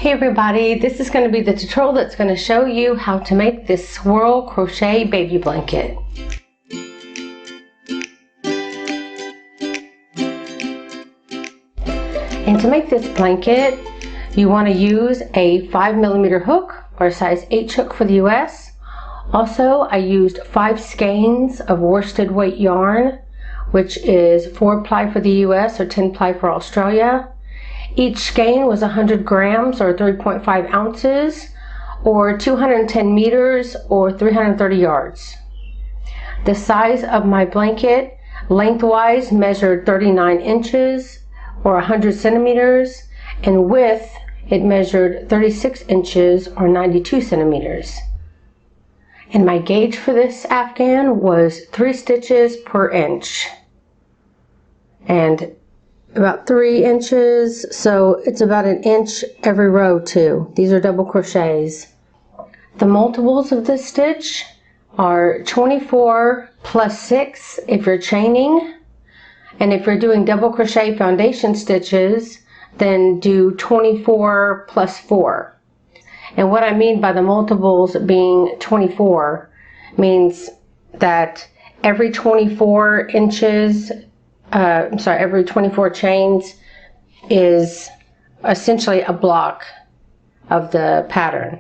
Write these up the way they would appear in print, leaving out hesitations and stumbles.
Hey everybody, this is going to be the tutorial that's going to show you how to make this swirl crochet baby blanket. And to make this blanket, you want to use a 5mm hook or a size H hook for the US. Also, I used 5 skeins of worsted weight yarn, which is 4 ply for the US or 10 ply for Australia. Each skein was 100 grams or 3.5 ounces or 210 meters or 330 yards. The size of my blanket lengthwise measured 39 inches or 100 centimeters, and width it measured 36 inches or 92 centimeters. And my gauge for this afghan was 3 stitches per inch and about 3 inches, so it's about an inch every row too. These are double crochets. The multiples of this stitch are 24 plus 6 if you're chaining, and if you're doing double crochet foundation stitches, then do 24 plus 4. And what I mean by the multiples being 24 means that every 24 inches every 24 chains is essentially a block of the pattern.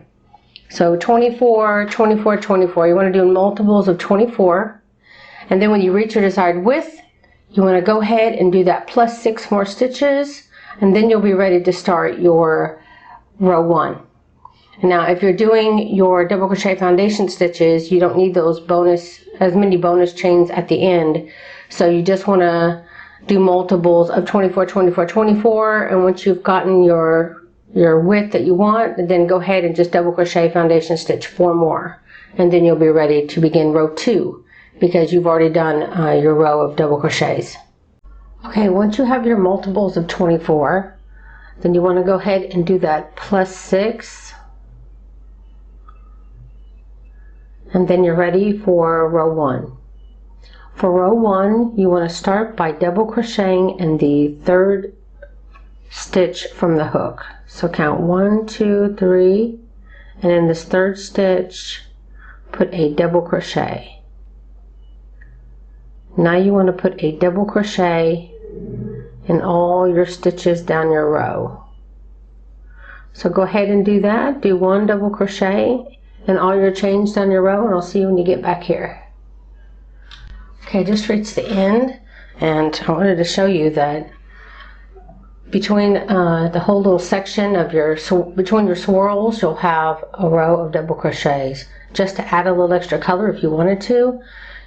So 24, 24, 24. You want to do multiples of 24. And then when you reach your desired width, you want to go ahead and do that plus 6 more stitches, and then you'll be ready to start your row 1. And now if you're doing your double crochet foundation stitches, you don't need those as many bonus chains at the end. So you just want to do multiples of 24, 24, 24, and once you've gotten your width that you want, then go ahead and just double crochet foundation stitch 4 more, and then you'll be ready to begin row 2 because you've already done your row of double crochets. Okay, once you have your multiples of 24, then you want to go ahead and do that plus 6, and then you're ready for row 1. For row 1, you want to start by double crocheting in the 3rd stitch from the hook. So count 1, 2, 3, and in this 3rd stitch, put a double crochet. Now you want to put a double crochet in all your stitches down your row. So go ahead and do that. Do 1 double crochet in all your chains down your row, and I'll see you when you get back here. Okay, I just reached the end, and I wanted to show you that between the whole little section of between your swirls, you'll have a row of double crochets. Just to add a little extra color if you wanted to,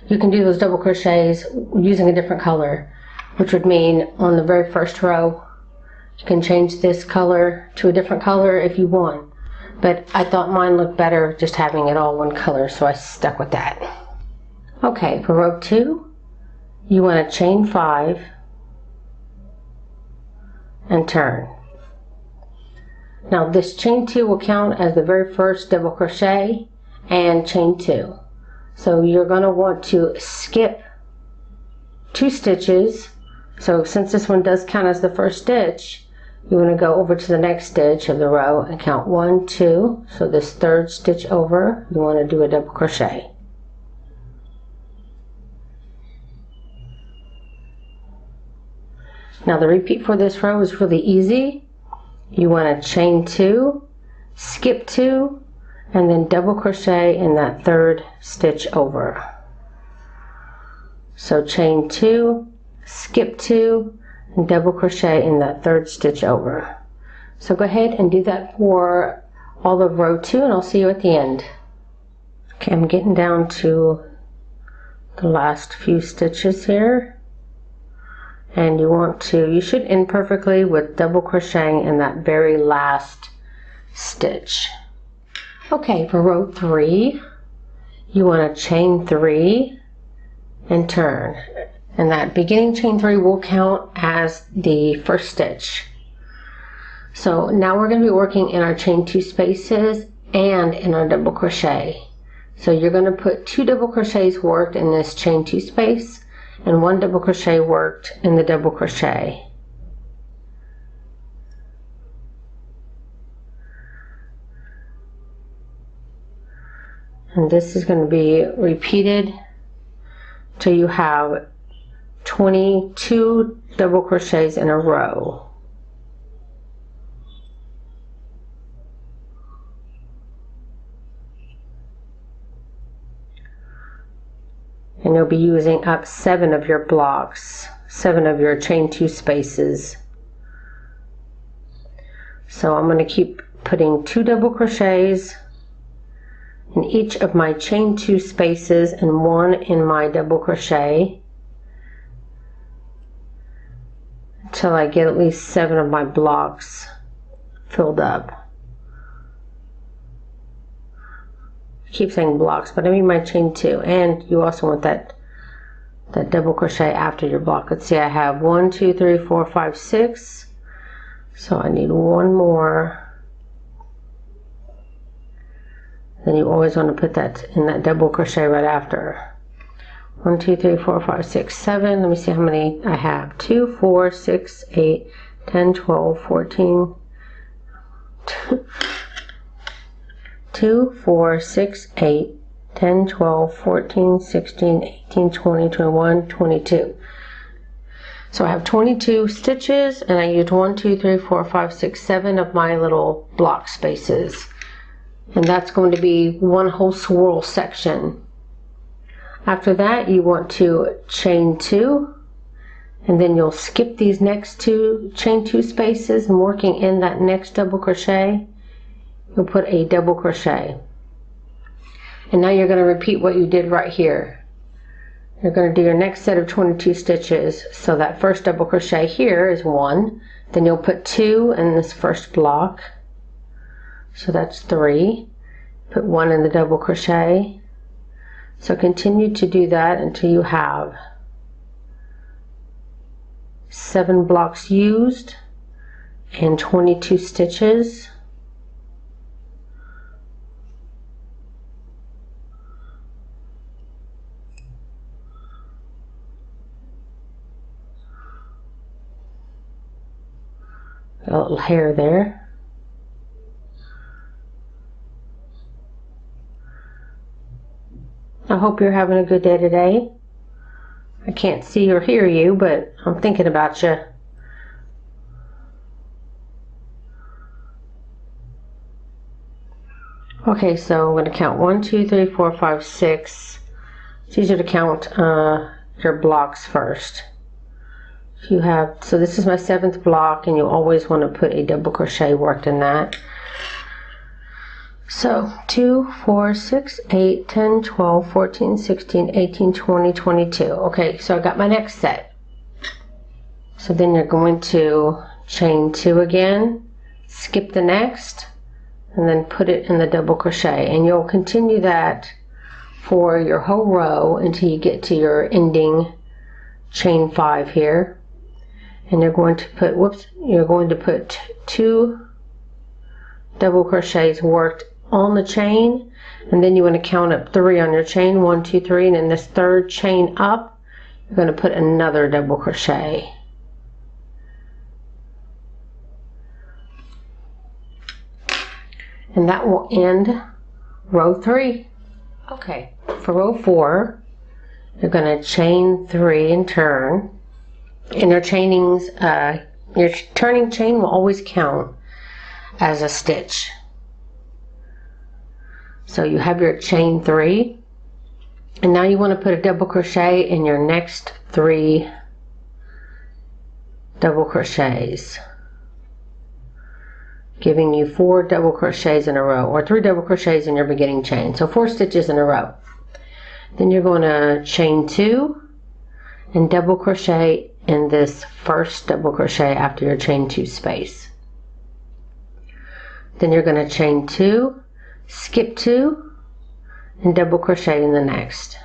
you can do those double crochets using a different color, which would mean on the very first row, you can change this color to a different color if you want. But I thought mine looked better just having it all one color, so I stuck with that. Okay, for row 2, you want to chain 5 and turn. Now this chain 2 will count as the very first double crochet and chain 2. So you're going to want to skip 2 stitches. So since this one does count as the first stitch, you want to go over to the next stitch of the row and count 1, 2. So this 3rd stitch over, you want to do a double crochet. Now the repeat for this row is really easy. You want to chain 2, skip 2, and then double crochet in that 3rd stitch over. So chain 2, skip 2, and double crochet in that 3rd stitch over. So go ahead and do that for all of row 2, and I'll see you at the end. Okay, I'm getting down to the last few stitches here. And you should end perfectly with double crocheting in that very last stitch. Okay, for row 3, you want to chain 3 and turn. And that beginning chain 3 will count as the first stitch. So now we're going to be working in our chain 2 spaces and in our double crochet. So you're going to put 2 double crochets worked in this chain 2 space and 1 double crochet worked in the double crochet. And this is going to be repeated till you have 22 double crochets in a row. And you'll be using up 7 of your blocks, 7 of your chain 2 spaces. So I'm going to keep putting 2 double crochets in each of my chain 2 spaces and 1 in my double crochet until I get at least 7 of my blocks filled up. I keep saying blocks, but I mean my chain 2, and you also want that double crochet after your block. Let's see, I have 1, 2, 3, 4, 5, 6, so I need 1 more. Then you always want to put that in that double crochet right after. 1, 2, 3, 4, 5, 6, 7. Let me see how many I have. 2, 4, 6, 8, 10, 12, 14. 2, 4, 6, 8, 10, 12, 14, 16, 18, 20, 21, 22. So I have 22 stitches, and I used 1, 2, 3, 4, 5, 6, 7 of my little block spaces. And that's going to be one whole swirl section. After that, you want to chain 2, and then you'll skip these next 2 chain 2 spaces, and working in that next double crochet, you'll put a double crochet. And now you're going to repeat what you did right here. You're going to do your next set of 22 stitches. So that first double crochet here is 1, then you'll put 2 in this first block. So that's 3. Put 1 in the double crochet. So continue to do that until you have 7 blocks used and 22 stitches. Got a little hair there. I hope you're having a good day today. I can't see or hear you, but I'm thinking about you. Okay, so I'm going to count 1, 2, 3, 4, 5, 6. It's easier to count your blocks first. If you have, so this is my 7th block, and you always want to put a double crochet worked in that. So 2, 4, 6, 8, 10, 12, 14, 16, 18, 20, 22. Okay, so I got my next set. So then you're going to chain 2 again, skip the next, and then put it in the double crochet. And you'll continue that for your whole row until you get to your ending chain 5 here. And you're going to put, you're going to put 2 double crochets worked on the chain, and then you want to count up 3 on your chain, 1, 2, 3, and in this third chain up, you're going to put another double crochet. And that will end row 3. Okay, for row 4, you're going to chain 3 and turn. And your chainings, your turning chain will always count as a stitch. So you have your chain 3, and now you want to put a double crochet in your next 3 double crochets, giving you 4 double crochets in a row, or 3 double crochets in your beginning chain, so 4 stitches in a row. Then you're going to chain 2 and double crochet in this first double crochet after your chain 2 space. Then you're going to chain 2, skip 2, and double crochet in the next.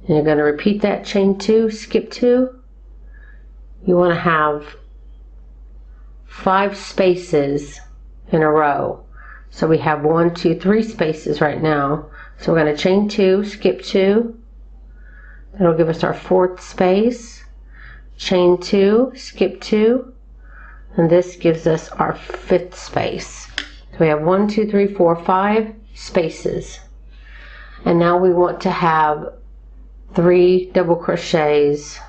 And you're going to repeat that chain 2, skip 2. You want to have 5 spaces in a row. So we have 1, 2, 3 spaces right now. So we're going to chain 2, skip 2. That'll give us our 4th space. Chain 2, skip 2. And this gives us our 5th space. So we have 1, 2, 3, 4, 5, spaces. And now we want to have 3 double crochets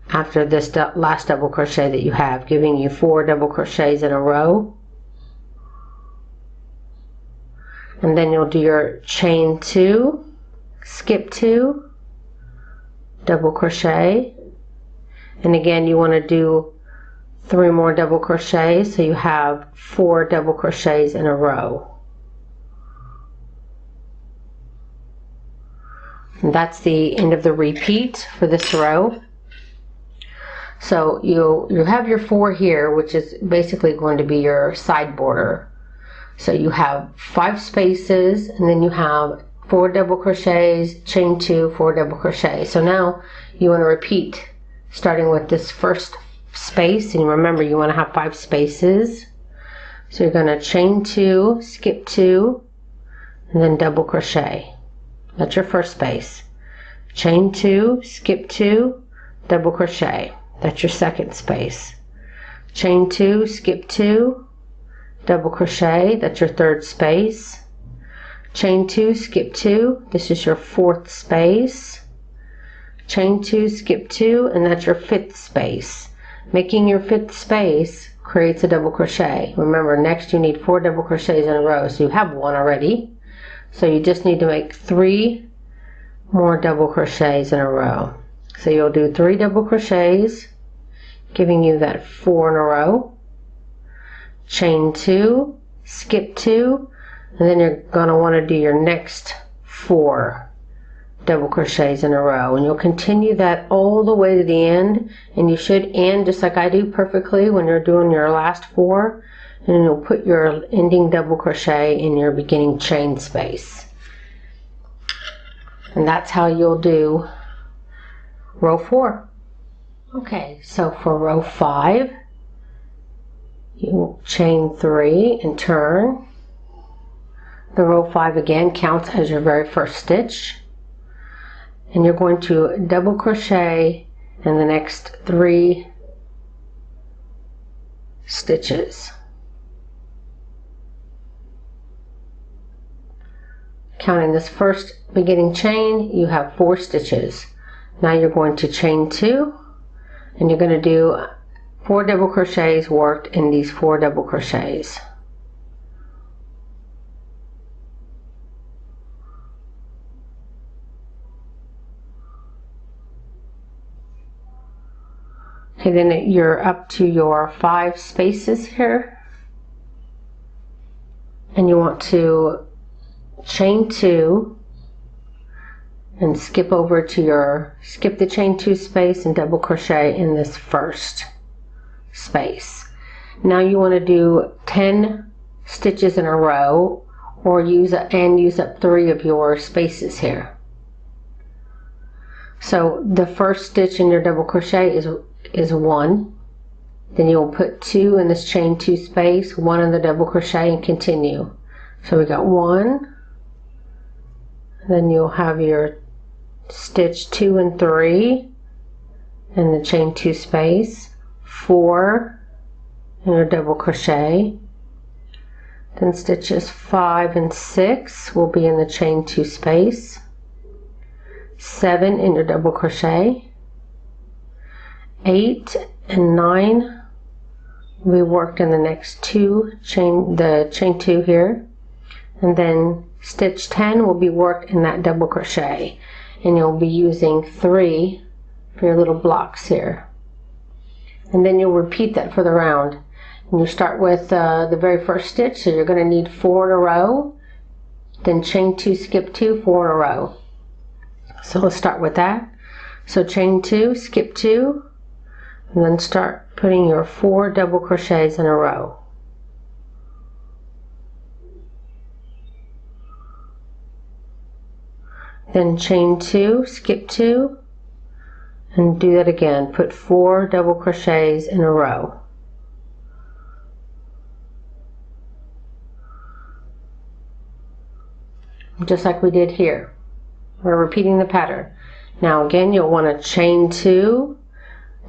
after this last double crochet that you have, giving you 4 double crochets in a row. And then you'll do your chain 2, skip 2, double crochet, and again you want to do 3 more double crochets, so you have 4 double crochets in a row. And that's the end of the repeat for this row. So you have your 4 here, which is basically going to be your side border. So you have 5 spaces, and then you have 4 double crochets, chain 2, 4 double crochets. So now you want to repeat, starting with this first space, and remember you want to have 5 spaces. So you're going to chain 2, skip 2, and then double crochet. That's your first space. Chain 2, skip 2, double crochet. That's your second space. Chain 2, skip 2, double crochet. That's your third space. Chain 2, skip 2. This is your fourth space. Chain 2, skip 2, and that's your fifth space. Making your fifth space creates a double crochet. Remember, next you need 4 double crochets in a row, so you have 1 already. So you just need to make 3 more double crochets in a row. So you'll do 3 double crochets, giving you that 4 in a row. Chain 2, skip 2, and then you're going to want to do your next 4 double crochets in a row, and you'll continue that all the way to the end, and you should end just like I do perfectly when you're doing your last 4, and you'll put your ending double crochet in your beginning chain space. And that's how you'll do row 4. Okay, so for row 5, you chain 3 and turn. The row 5 again counts as your very first stitch, and you're going to double crochet in the next 3 stitches. Counting this first beginning chain, you have 4 stitches. Now you're going to chain 2, and you're going to do 4 double crochets worked in these 4 double crochets. Okay, then you're up to your 5 spaces here, and you want to chain 2 and skip over to your, skip the chain 2 space and double crochet in this first space. Now you want to do 10 stitches in a row, or use up 3 of your spaces here. So the first stitch in your double crochet is 1. Then you'll put 2 in this chain 2 space, 1 in the double crochet, and continue. So we got 1, then you'll have your stitch 2 and 3 in the chain 2 space, 4 in your double crochet, then stitches 5 and 6 will be in the chain 2 space, 7 in your double crochet, 8 and 9 we worked in the next 2 chain 2 here, and then stitch 10 will be worked in that double crochet, and you'll be using 3 for your little blocks here. And then you'll repeat that for the round. And you start with the very first stitch, so you're going to need 4 in a row, then chain 2, skip 2, 4 in a row. So let's start with that. So chain 2, skip 2, and then start putting your 4 double crochets in a row. Then chain 2, skip 2, and do that again. Put 4 double crochets in a row. Just like we did here. We're repeating the pattern. Now again, you'll want to chain 2,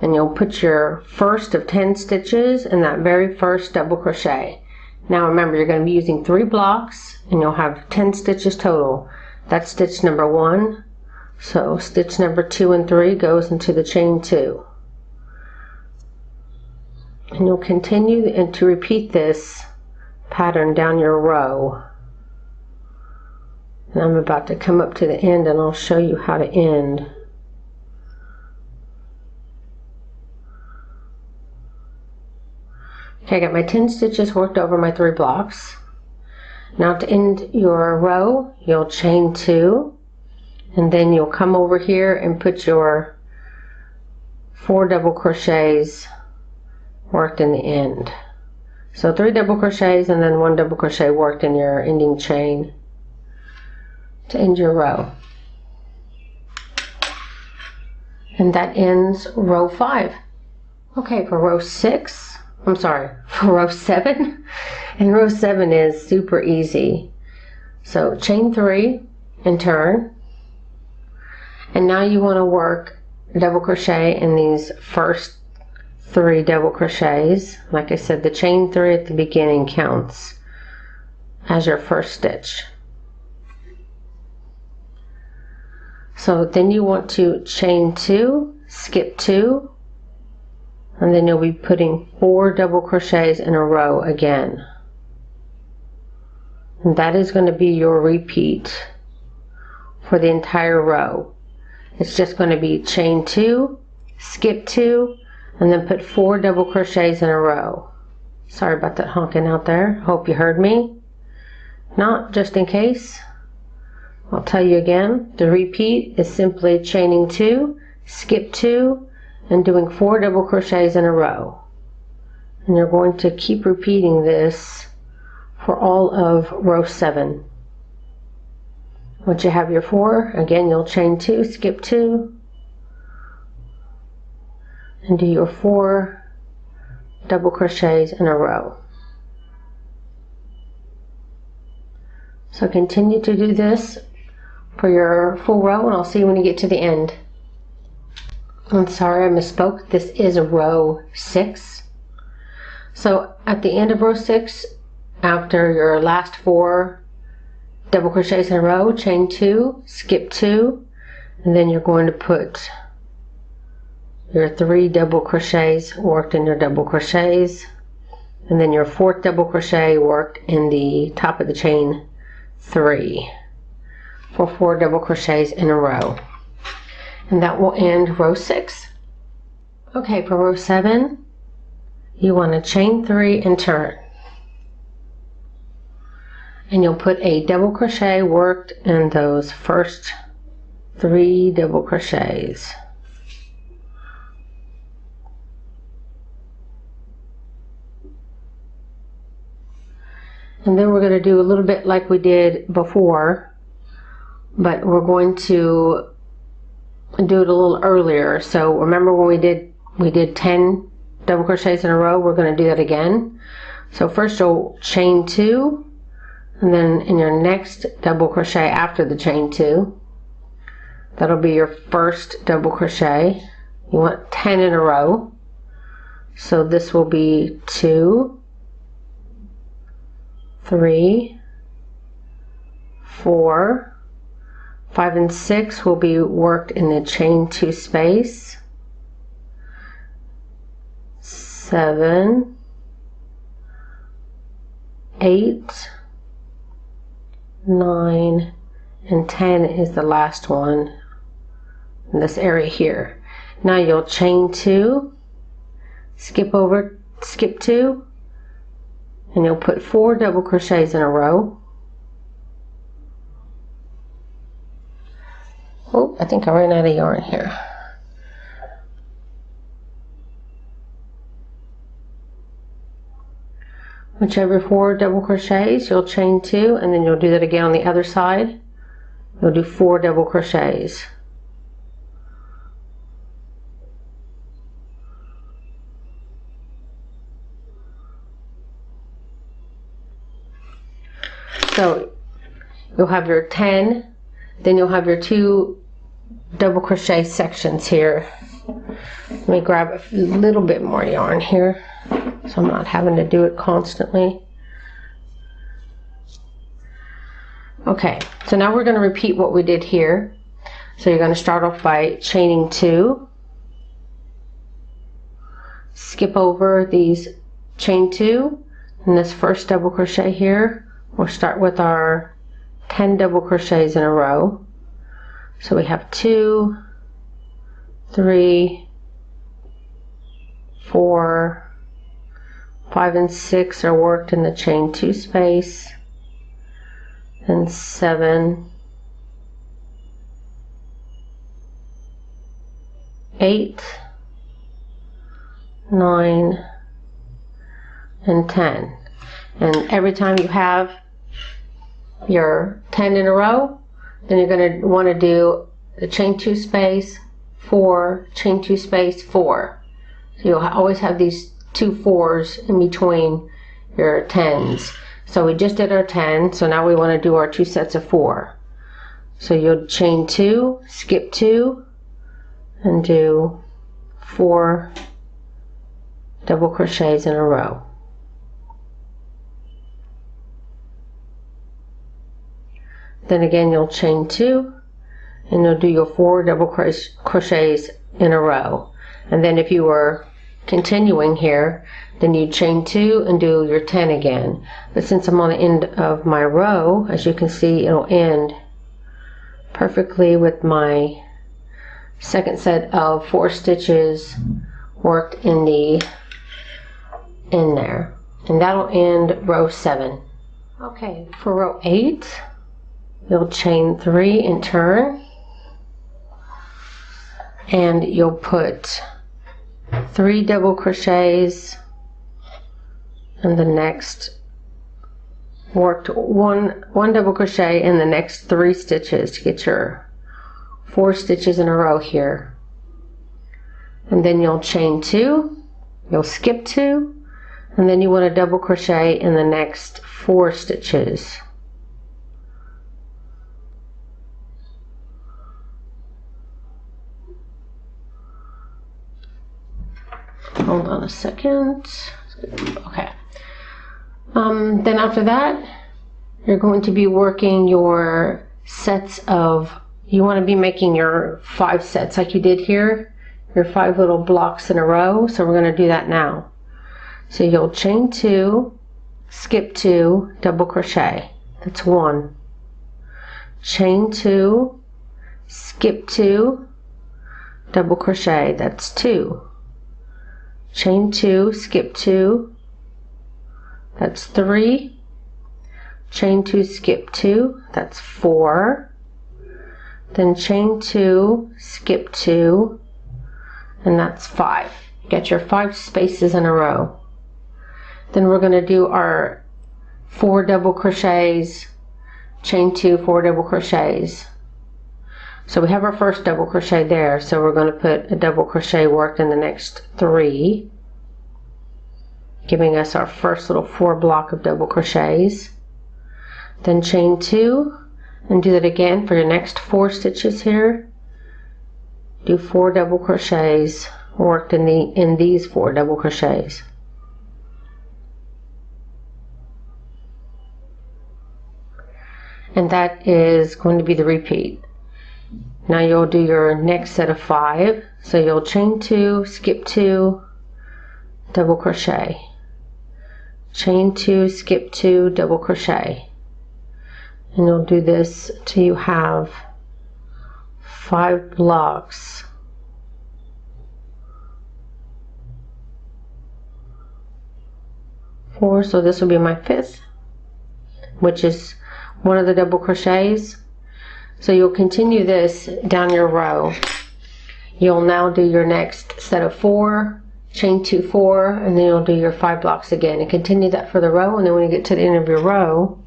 and you'll put your first of 10 stitches in that very first double crochet. Now remember, you're going to be using 3 blocks and you'll have 10 stitches total. That's stitch number 1. So stitch number 2 and 3 goes into the chain 2. And you'll continue and to repeat this pattern down your row. And I'm about to come up to the end and I'll show you how to end. Okay, I got my 10 stitches worked over my 3 blocks. Now to end your row, you'll chain 2, and then you'll come over here and put your 4 double crochets worked in the end. So 3 double crochets and then 1 double crochet worked in your ending chain to end your row. And that ends row 5. Okay, for row 6, for row 7, and row 7 is super easy. So chain 3 and turn, and now you want to work double crochet in these first 3 double crochets. Like I said, the chain 3 at the beginning counts as your first stitch. So then you want to chain 2, skip 2, and then you'll be putting 4 double crochets in a row again. And that is going to be your repeat for the entire row. It's just going to be chain 2, skip 2, and then put 4 double crochets in a row. Sorry about that honking out there. Hope you heard me. Not, just in case, I'll tell you again. The repeat is simply chaining 2, skip 2, and doing 4 double crochets in a row. And you're going to keep repeating this for all of row 7. Once you have your 4, again you'll chain 2, skip 2, and do your 4 double crochets in a row. So continue to do this for your full row, and I'll see you when you get to the end. I'm sorry, I misspoke. This is row 6. So at the end of row 6, after your last 4 double crochets in a row, chain 2, skip 2, and then you're going to put your 3 double crochets worked in your double crochets, and then your 4th double crochet worked in the top of the chain 3 for 4 double crochets in a row. And that will end row 6. Okay, for row 7, you want to chain 3 and turn. And you'll put a double crochet worked in those first 3 double crochets. And then we're going to do a little bit like we did before, but we're going to do it a little earlier. So remember when we did 10 double crochets in a row, we're going to do that again. So first you'll chain 2, and then in your next double crochet after the chain 2, that'll be your first double crochet. You want 10 in a row. So this will be 2, 3, 4, 5 and 6 will be worked in the chain 2 space. 7, 8, 9, and 10 is the last one in this area here. Now you'll chain 2, skip 2, and you'll put 4 double crochets in a row. Oh, I think I ran out of yarn here. Whichever 4 double crochets, you'll chain 2, and then you'll do that again on the other side. You'll do 4 double crochets. So you'll have your 10, then you'll have your 2 double crochet sections here. Let me grab a little bit more yarn here so I'm not having to do it constantly. Okay, so now we're going to repeat what we did here. So you're going to start off by chaining 2, skip over these chain 2, and this first double crochet here, we'll start with our 10 double crochets in a row. So we have 2, 3, 4, 5 and 6 are worked in the chain 2 space, and 7, 8, 9, and 10. And every time you have your 10 in a row, then you're going to want to do the chain 2 space, 4, chain 2 space, 4. So you'll always have these 2 4s in between your 10s. So we just did our 10, so now we want to do our 2 sets of 4. So you'll chain 2, skip 2, and do 4 double crochets in a row. Then again you'll chain 2, and you'll do your 4 double crochets in a row. And then if you were continuing here, then you chain 2 and do your 10 again. But since I'm on the end of my row, as you can see, it'll end perfectly with my second set of 4 stitches worked in there, and that'll end row 7. Okay, for row 8, you'll chain 3 and turn, and you'll put 3 double crochets in the next worked one double crochet in the next 3 stitches to get your 4 stitches in a row here. And then you'll chain 2, you'll skip 2, and then you want to double crochet in the next 4 stitches. Hold on a second. Okay. Then after that, you're going to be working your sets of, you want to be making your 5 sets like you did here, your 5 little blocks in a row. So we're going to do that now. So you'll chain 2, skip 2, double crochet. That's 1. Chain 2, skip 2, double crochet. That's 2. Chain 2, skip 2, that's 3. Chain 2, skip 2, that's 4. Then chain 2, skip 2, and that's 5. Get your 5 spaces in a row. Then we're going to do our 4 double crochets, chain 2, 4 double crochets. So we have our first double crochet there, so we're going to put a double crochet worked in the next 3, giving us our first little 4 block of double crochets. Then chain 2 and do that again for your next 4 stitches here. Do 4 double crochets worked in these 4 double crochets. And that is going to be the repeat. Now you'll do your next set of 5. So you'll chain 2, skip 2, double crochet. Chain 2, skip 2, double crochet. And you'll do this till you have 5 blocks. Four, so this will be my 5th, which is one of the double crochets. So you'll continue this down your row. You'll now do your next set of 4, chain 2, 4, and then you'll do your 5 blocks again, and continue that for the row. And then when you get to the end of your row,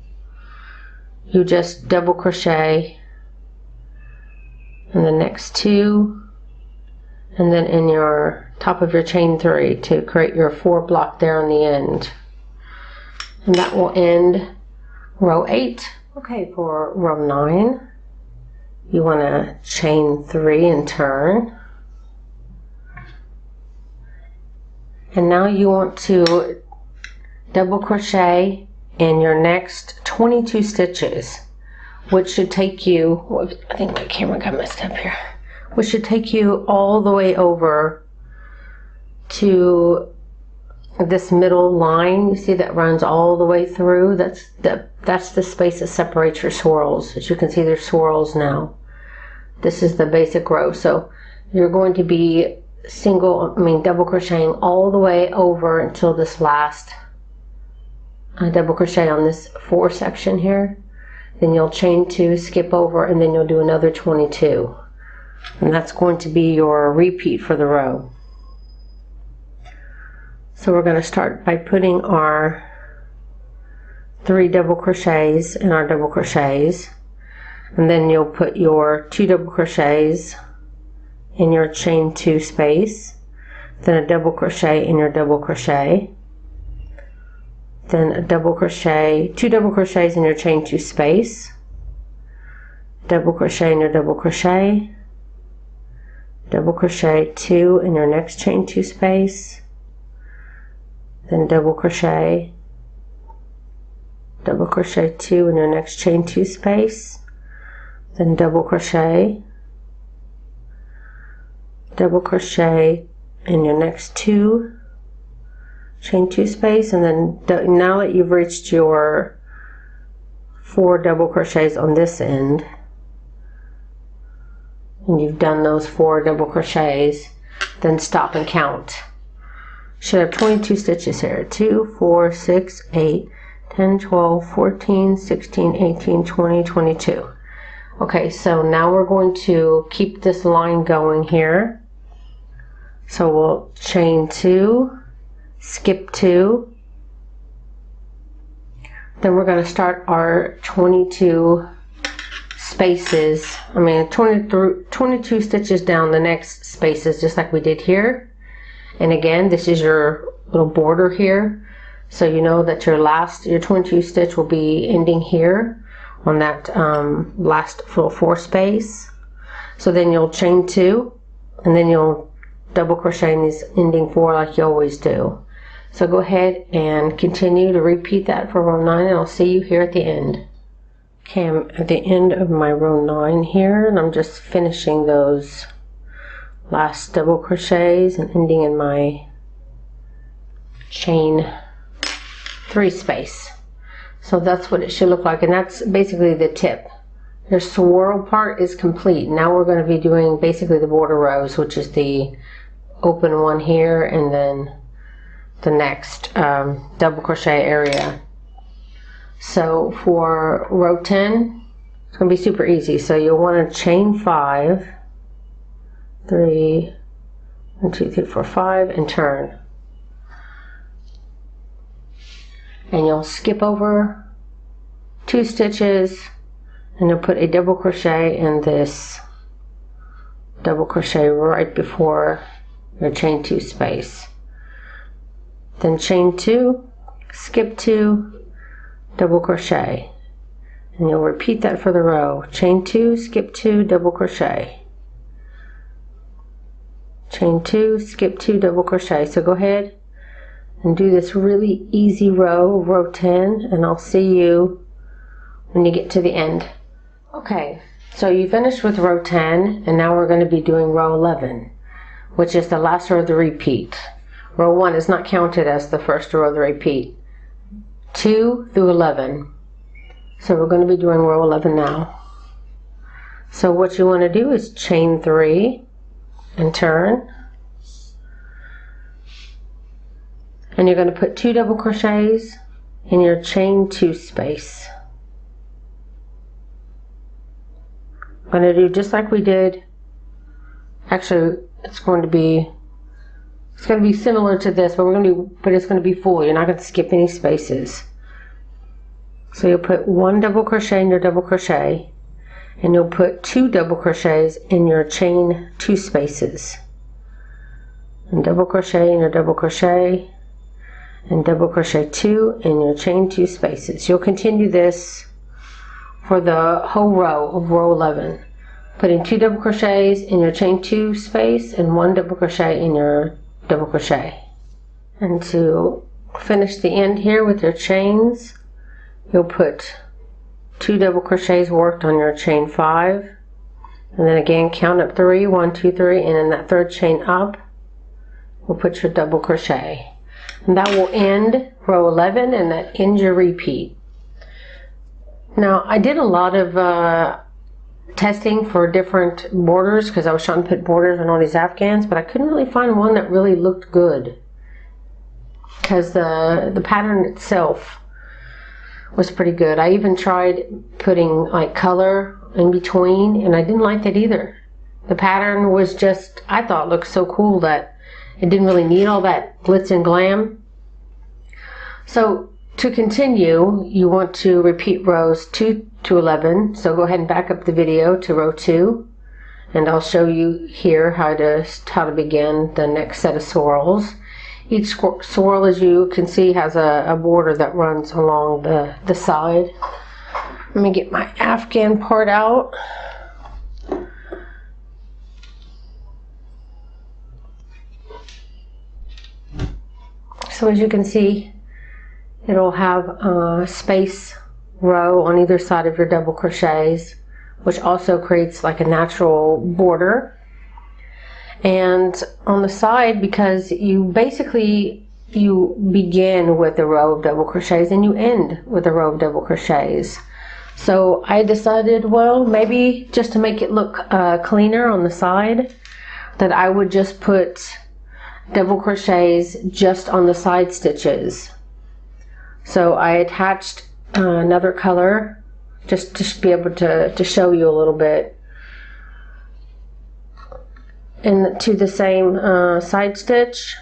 you just double crochet in the next 2, and then in your top of your chain 3 to create your 4 block there on the end. And that will end row 8. Okay, for row 9, you want to chain 3 and turn. And now you want to double crochet in your next 22 stitches. which should take you, I think my camera got messed up here, which should take you all the way over to this middle line. You see that runs all the way through? That's the space that separates your swirls. As you can see, there's swirls now. This is the basic row. So you're going to be double crocheting all the way over until this last double crochet on this 4 section here. Then you'll chain 2, skip over, and then you'll do another 22. And that's going to be your repeat for the row. So we're going to start by putting our 3 double crochets in our double crochets, and then you'll put your 2 double crochets in your chain 2 space, then a double crochet in your double crochet, then a double crochet, 2 double crochets in your chain 2 space, double crochet in your double crochet 2 in your next chain 2 space, then double crochet 2 in your next chain 2 space, then double crochet in your next 2 chain 2 space, and then now that you've reached your 4 double crochets on this end, and you've done those 4 double crochets, then stop and count. Should have 22 stitches here. 2, 4, 6, 8, 10, 12, 14, 16, 18, 20, 22. Okay, so now we're going to keep this line going here. So we'll chain 2, skip 2, then we're going to start our 22 spaces, 22 stitches down the next spaces, just like we did here. And again, this is your little border here, so you know that your 22 stitch will be ending here on that last little 4 space. So then you'll chain 2, and then you'll double crochet in these ending 4 like you always do. So go ahead and continue to repeat that for row 9, and I'll see you here at the end. Okay, I'm at the end of my row 9 here, and I'm just finishing those last double crochets and ending in my chain 3 space. So that's what it should look like, and that's basically the tip. Your swirl part is complete. Now we're going to be doing basically the border rows, which is the open one here and then the next double crochet area. So for row 10, it's going to be super easy. So you'll want to chain 5, 3, 1, 2, 3, 4, 5, and turn. And you'll skip over 2 stitches, and you'll put a double crochet in this double crochet right before your chain 2 space. Then chain 2, skip 2, double crochet, and you'll repeat that for the row. Chain 2, skip 2, double crochet, chain 2, skip 2, double crochet. So go ahead and do this really easy row 10, and I'll see you when you get to the end. Okay, so you finished with row 10, and now we're going to be doing row 11, which is the last row of the repeat. Row 1 is not counted as the first row of the repeat. 2 through 11. So we're going to be doing row 11 now. So what you want to do is chain 3 and turn. And you're going to put 2 double crochets in your chain 2 space. I'm going to do just like we did. Actually, it's going to be similar to this, but it's going to be full. You're not going to skip any spaces. So you'll put 1 double crochet in your double crochet, and you'll put 2 double crochets in your chain 2 spaces, and double crochet in your double crochet, and double crochet 2 in your chain 2 spaces. You'll continue this for the whole row of row 11, putting 2 double crochets in your chain 2 space and 1 double crochet in your double crochet. And to finish the end here with your chains, you'll put 2 double crochets worked on your chain 5, and then again count up 3, 1, 2, 3, and in that third chain up we'll put your double crochet, and that will end row 11, and that ends your repeat. Now I did a lot of testing for different borders because I was trying to put borders on all these Afghans, but I couldn't really find one that really looked good because the pattern itself was pretty good. I even tried putting like color in between, and I didn't like that either. The pattern was just, I thought, looked so cool that it didn't really need all that glitz and glam. So to continue, you want to repeat rows 2 to 11. So go ahead and back up the video to row 2, and I'll show you here how to begin the next set of swirls. Each swirl, as you can see, has a border that runs along the side. Let me get my Afghan part out. So as you can see, it'll have a space row on either side of your double crochets, which also creates like a natural border. And on the side, because you begin with a row of double crochets and you end with a row of double crochets. So I decided, well, maybe just to make it look cleaner on the side, that I would just put double crochets just on the side stitches. So I attached another color just to be able to show you a little bit, and to the same side stitch,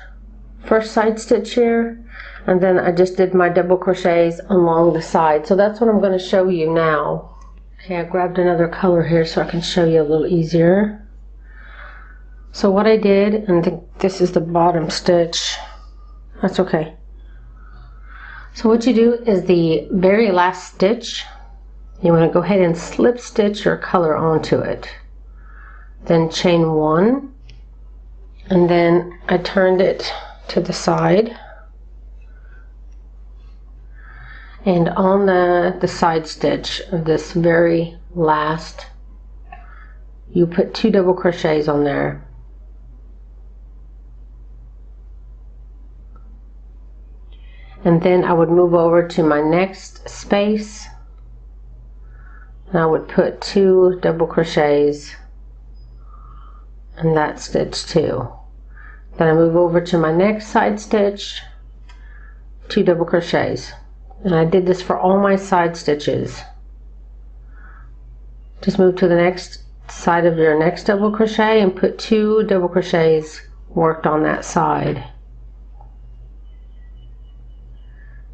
first side stitch here, and then I just did my double crochets along the side. So that's what I'm going to show you now. Okay, I grabbed another color here so I can show you a little easier. So what I did, and this is the bottom stitch, that's okay. So what you do is the very last stitch, you want to go ahead and slip stitch your color onto it. Then chain 1, and then I turned it to the side, and on the side stitch of this very last, you put 2 double crochets on there. And then I would move over to my next space, and I would put 2 double crochets in that stitch too. Then I move over to my next side stitch, 2 double crochets. And I did this for all my side stitches. Just move to the next side of your next double crochet and put 2 double crochets worked on that side.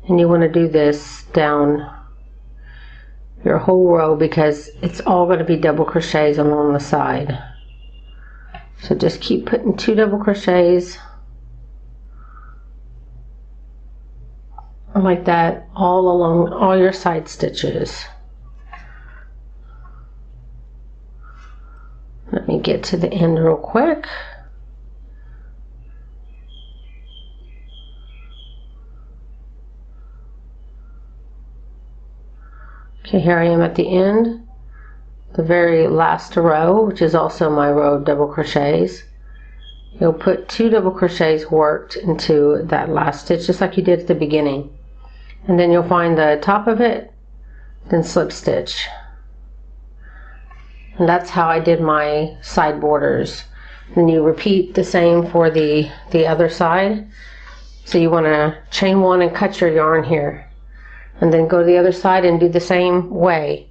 And you want to do this down your whole row because it's all going to be double crochets along the side. So just keep putting 2 double crochets like that all along all your side stitches. Let me get to the end real quick. Okay, here I am at the end, the very last row, which is also my row of double crochets. You'll put 2 double crochets worked into that last stitch, just like you did at the beginning. And then you'll find the top of it, then slip stitch. And that's how I did my side borders. And you repeat the same for the other side. So you want to chain 1 and cut your yarn here. And then go to the other side and do the same way.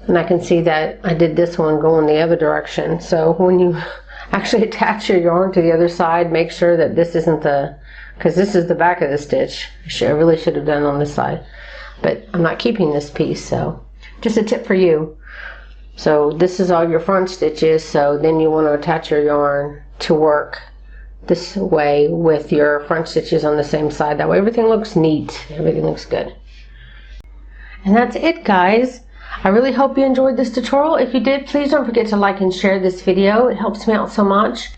And I can see that I did this one going the other direction. So when you actually attach your yarn to the other side, make sure that this isn't because this is the back of the stitch. I really should have done on this side. But I'm not keeping this piece, so just a tip for you. So this is all your front stitches, so then you want to attach your yarn to work this way with your front stitches on the same side. That way everything looks neat, everything looks good. And that's it, guys. I really hope you enjoyed this tutorial. If you did, please don't forget to like and share this video. It helps me out so much.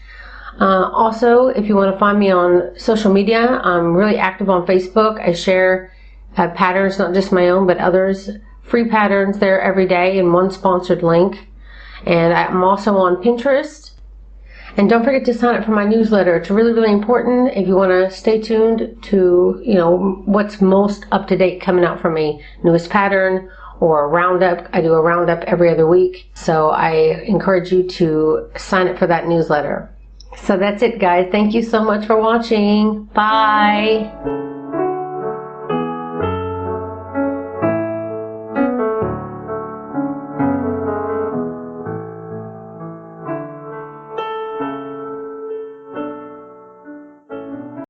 Also, if you want to find me on social media, I'm really active on Facebook. I share patterns, not just my own, but others' free patterns there every day and one sponsored link. And I'm also on Pinterest. And don't forget to sign up for my newsletter. It's really, really important if you want to stay tuned to, what's most up to date coming out from me. Newest pattern or a roundup. I do a roundup every other week. So I encourage you to sign up for that newsletter. So that's it, guys. Thank you so much for watching. Bye.